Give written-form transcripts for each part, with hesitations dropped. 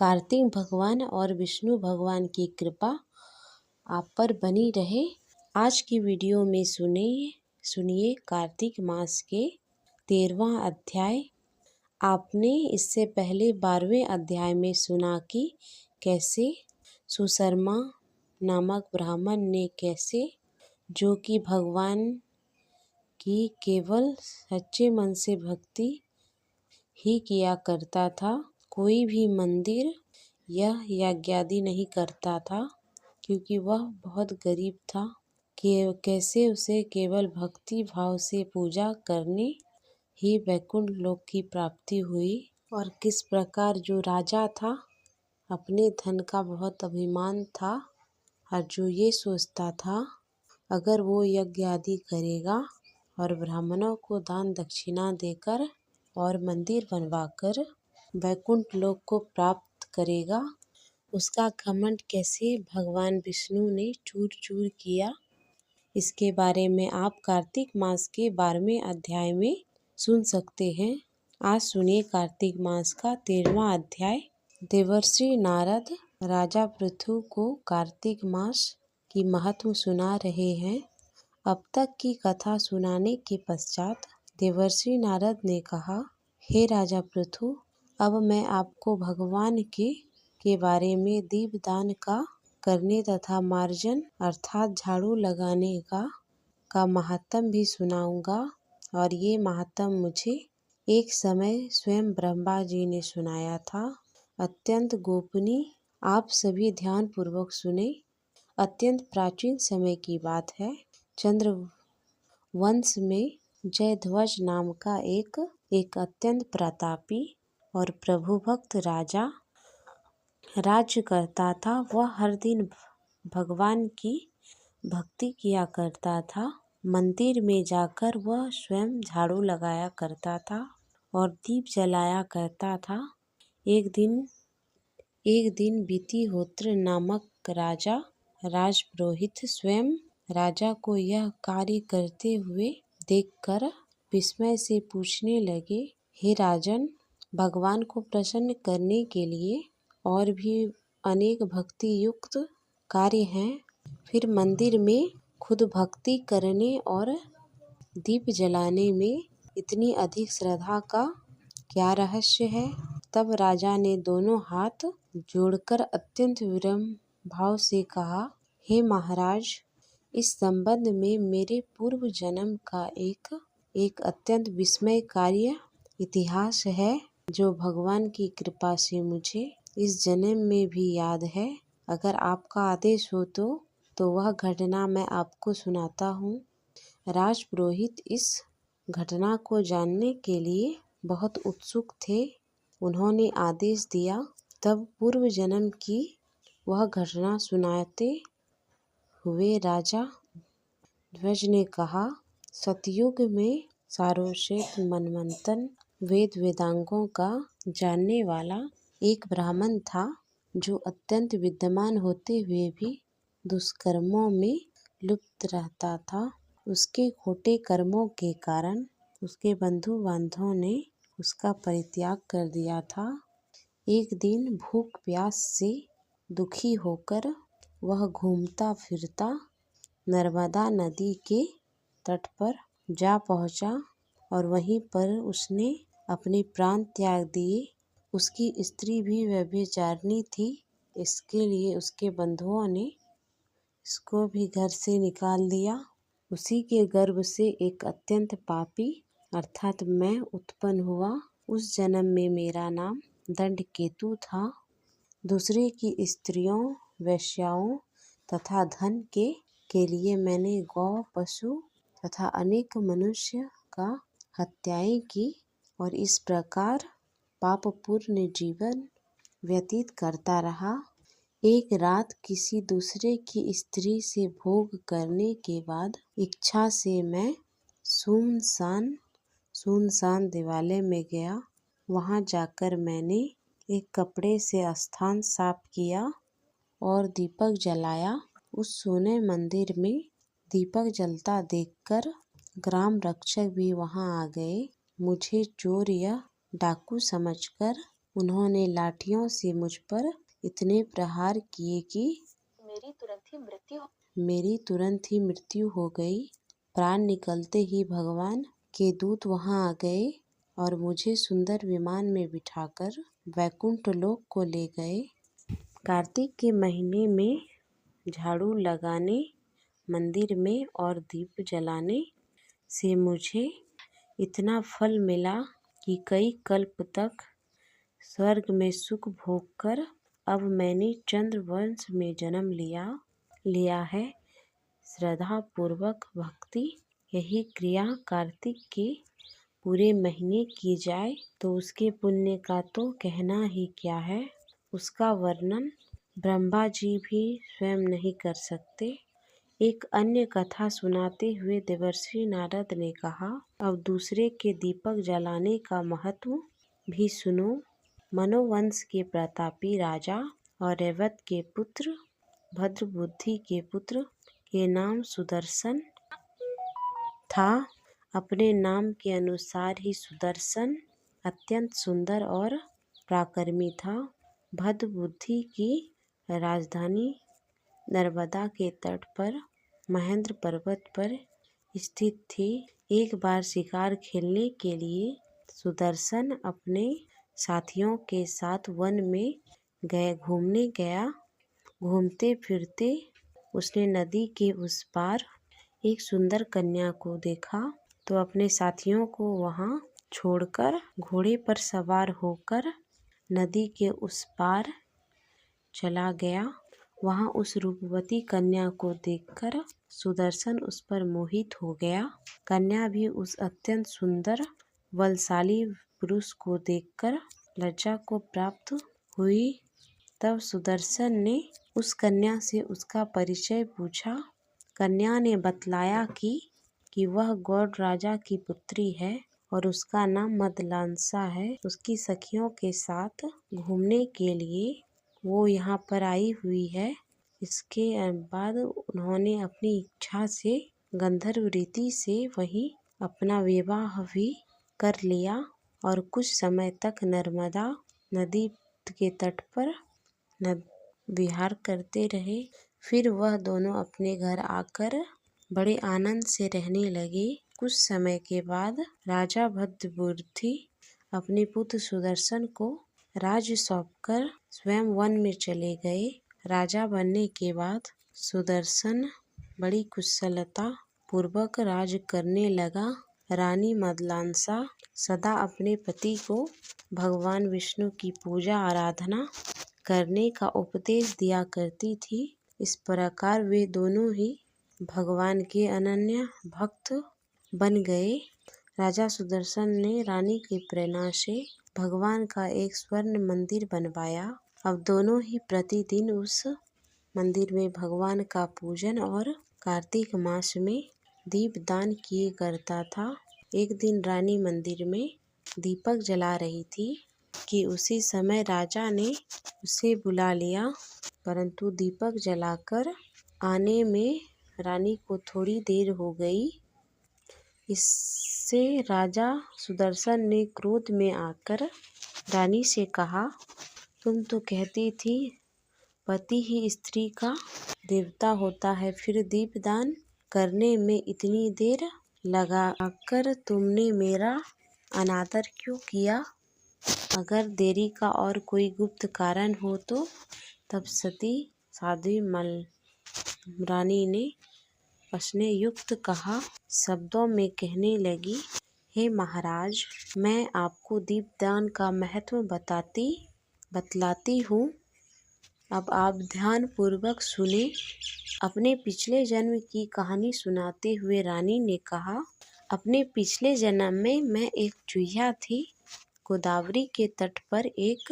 कार्तिक भगवान और विष्णु भगवान की कृपा आप पर बनी रहे। आज की वीडियो में सुनिए कार्तिक मास के 13वां अध्याय। आपने इससे पहले 12वें अध्याय में सुना कि कैसे सुशर्मा नामक ब्राह्मण ने कैसे जो कि भगवान की केवल सच्चे मन से भक्ति ही किया करता था, कोई भी मंदिर या यज्ञादि नहीं करता था क्योंकि वह बहुत गरीब था। कैसे उसे केवल भक्ति भाव से पूजा करने ही वैकुंठ लोक की प्राप्ति हुई, और किस प्रकार जो राजा था अपने धन का बहुत अभिमान था और जो ये सोचता था अगर वो यज्ञ आदि करेगा और ब्राह्मणों को दान दक्षिणा देकर और मंदिर बनवाकर वैकुंठ लोक को प्राप्त करेगा, उसका घमंड कैसे भगवान विष्णु ने चूर चूर किया, इसके बारे में आप कार्तिक मास के 12वें अध्याय में सुन सकते हैं। आज सुनिए कार्तिक मास का 13वां अध्याय। देवर्षि नारद राजा पृथु को कार्तिक मास की महत्व सुना रहे हैं। अब तक की कथा सुनाने के पश्चात देवर्षि नारद ने कहा, हे राजा पृथु, अब मैं आपको भगवान के बारे में दीपदान का करने तथा मार्जन अर्थात झाड़ू लगाने का महात्म भी सुनाऊंगा। और ये महात्म मुझे एक समय स्वयं ब्रह्मा जी ने सुनाया था, अत्यंत गोपनीय। आप सभी ध्यान पूर्वक सुने। अत्यंत प्राचीन समय की बात है। चंद्र वंश में जयध्वज नाम का एक अत्यंत प्रतापी और प्रभु भक्त राजा राज्य करता था। वह हर दिन भगवान की भक्ति किया करता था। मंदिर में जाकर वह स्वयं झाड़ू लगाया करता था और दीप जलाया करता था। एक दिन वितिहोत्र नामक राजा राजपुरोहित स्वयं राजा को यह कार्य करते हुए देखकर विस्मय से पूछने लगे, हे राजन, भगवान को प्रसन्न करने के लिए और भी अनेक भक्ति युक्त कार्य हैं, फिर मंदिर में खुद भक्ति करने और दीप जलाने में इतनी अधिक श्रद्धा का क्या रहस्य है। तब राजा ने दोनों हाथ जोड़कर अत्यंत विनम्र भाव से कहा, हे महाराज, इस संबंध में मेरे पूर्व जन्म का एक अत्यंत विस्मयकारी इतिहास है जो भगवान की कृपा से मुझे इस जन्म में भी याद है। अगर आपका आदेश हो तो वह घटना मैं आपको सुनाता हूँ। राजपुरोहित इस घटना को जानने के लिए बहुत उत्सुक थे। उन्होंने आदेश दिया। तब पूर्व जन्म की वह घटना सुनाते हुए राजा ध्वज ने कहा, सतयुग में सारोशेत मनमंथन वेद वेदांगों का जानने वाला एक ब्राह्मण था जो अत्यंत विद्वान होते हुए भी दुष्कर्मों में लिप्त रहता था। उसके खोटे कर्मों के कारण उसके बंधु बांधवों ने उसका परित्याग कर दिया था। एक दिन भूख प्यास से दुखी होकर वह घूमता फिरता नर्मदा नदी के तट पर जा पहुंचा और वहीं पर उसने अपने प्राण त्याग दिए। उसकी स्त्री भी व्यभिचारिणी थी, इसके लिए उसके बंधुओं ने इसको भी घर से निकाल दिया। उसी के गर्भ से एक अत्यंत पापी अर्थात मैं उत्पन्न हुआ। उस जन्म में मेरा नाम दंडकेतु था। दूसरे की स्त्रियों, वेश्याओं तथा धन के लिए मैंने गौ, पशु तथा अनेक मनुष्य का हत्याएं की और इस प्रकार पापपूर्ण जीवन व्यतीत करता रहा। एक रात किसी दूसरे की स्त्री से भोग करने के बाद इच्छा से मैं सुनसान देवालय में गया। वहां जाकर मैंने एक कपड़े से स्थान साफ किया और दीपक जलाया। उस सोने मंदिर में दीपक जलता देखकर ग्राम रक्षक भी वहां आ गए। मुझे चोर या डाकू समझकर उन्होंने लाठियों से मुझ पर इतने प्रहार किए कि मेरी तुरंत ही मृत्यु हो गई। प्राण निकलते ही भगवान के दूत वहां आ गए और मुझे सुंदर विमान में बिठाकर वैकुंठ लोक को ले गए। कार्तिक के महीने में झाड़ू लगाने, मंदिर में और दीप जलाने से मुझे इतना फल मिला कि कई कल्प तक स्वर्ग में सुख भोग कर अब मैंने चंद्रवंश में जन्म लिया है। श्रद्धा पूर्वक भक्ति यही क्रिया कार्तिक के पूरे महीने की जाए तो उसके पुण्य का तो कहना ही क्या है। उसका वर्णन ब्रह्मा जी भी स्वयं नहीं कर सकते। एक अन्य कथा सुनाते हुए देवर्षि नारद ने कहा, अब दूसरे के दीपक जलाने का महत्व भी सुनो। मनोवंश के प्रतापी राजा और रेवत के पुत्र भद्रबुद्धि के पुत्र के नाम सुदर्शन था। अपने नाम के अनुसार ही सुदर्शन अत्यंत सुंदर और पराक्रमी था। भद्रबुद्धि की राजधानी नर्मदा के तट पर महेंद्र पर्वत पर स्थित थी। एक बार शिकार खेलने के लिए सुदर्शन अपने साथियों के साथ वन में घूमने गया। घूमते फिरते उसने नदी के उस पार एक सुंदर कन्या को देखा तो अपने साथियों को वहां छोड़कर घोड़े पर सवार होकर नदी के उस पार चला गया। वहां उस रूपवती कन्या को देखकर सुदर्शन उस पर मोहित हो गया। कन्या भी उस अत्यंत सुंदर बलशाली पुरुष को देखकर लज्जा को प्राप्त हुई। तब सुदर्शन ने उस कन्या से उसका परिचय पूछा। कन्या ने बतलाया कि वह गौड़ राजा की पुत्री है और उसका नाम मदलांसा है। उसकी सखियों के साथ घूमने के लिए वो यहाँ पर आई हुई है। इसके बाद उन्होंने अपनी इच्छा से गंधर्व रीति से वही अपना विवाह भी कर लिया और कुछ समय तक नर्मदा नदी के तट पर विहार करते रहे। फिर वह दोनों अपने घर आकर बड़े आनंद से रहने लगे। कुछ समय के बाद राजा भद्रबुद्धि अपने पुत्र सुदर्शन को राज्य सौंपकर स्वयं वन में चले गए। राजा बनने के बाद सुदर्शन बड़ी कुशलता पूर्वक राज करने लगा। रानी मदलांसा सदा अपने पति को भगवान विष्णु की पूजा आराधना करने का उपदेश दिया करती थी। इस प्रकार वे दोनों ही भगवान के अनन्य भक्त बन गए। राजा सुदर्शन ने रानी की प्रेरणा से भगवान का एक स्वर्ण मंदिर बनवाया। अब दोनों ही प्रतिदिन उस मंदिर में भगवान का पूजन और कार्तिक मास में दीपदान किए करता था। एक दिन रानी मंदिर में दीपक जला रही थी कि उसी समय राजा ने उसे बुला लिया, परंतु दीपक जलाकर आने में रानी को थोड़ी देर हो गई। इससे राजा सुदर्शन ने क्रोध में आकर रानी से कहा, तुम तो कहती थी पति ही स्त्री का देवता होता है, फिर दीपदान करने में इतनी देर लगाकर तुमने मेरा अनादर क्यों किया? अगर देरी का और कोई गुप्त कारण हो तो? तब सती साध्वी रानी ने प्रश्नयुक्त कहा शब्दों में कहने लगी, हे महाराज, मैं आपको दीपदान का महत्व बतलाती हूँ। अब आप ध्यान पूर्वक सुने। अपने पिछले जन्म की कहानी सुनाते हुए रानी ने कहा, अपने पिछले जन्म में मैं एक चूहिया थी। गोदावरी के तट पर एक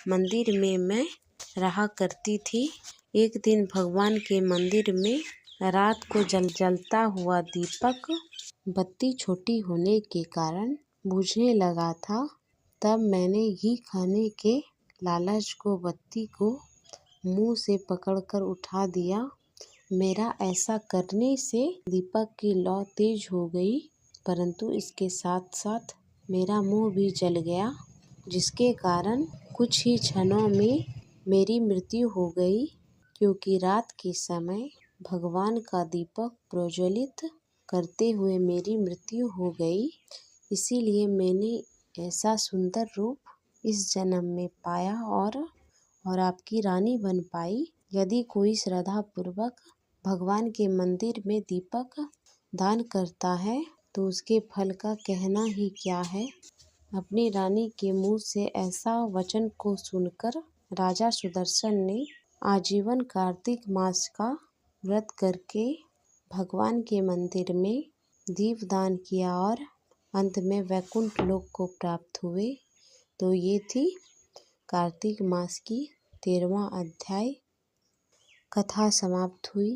मंदिर में मैं रहा करती थी। एक दिन भगवान के मंदिर में रात को जलता हुआ दीपक बत्ती छोटी होने के कारण बुझने लगा था। तब मैंने घी खाने के लालच को बत्ती को मुंह से पकड़कर उठा दिया। मेरा ऐसा करने से दीपक की लौ तेज हो गई, परंतु इसके साथ साथ मेरा मुंह भी जल गया, जिसके कारण कुछ ही क्षणों में मेरी मृत्यु हो गई, क्योंकि रात के समय भगवान का दीपक प्रज्वलित करते हुए मेरी मृत्यु हो गई। इसीलिए मैंने ऐसा सुंदर रूप इस जन्म में पाया और आपकी रानी बन पाई। यदि कोई श्रद्धा पूर्वक भगवान के मंदिर में दीपक दान करता है तो उसके फल का कहना ही क्या है। अपनी रानी के मुंह से ऐसा वचन को सुनकर राजा सुदर्शन ने आजीवन कार्तिक मास का व्रत करके भगवान के मंदिर में दीपदान किया और अंत में वैकुंठ लोक को प्राप्त हुए। तो ये थी कार्तिक मास की 13वां अध्याय। कथा समाप्त हुई।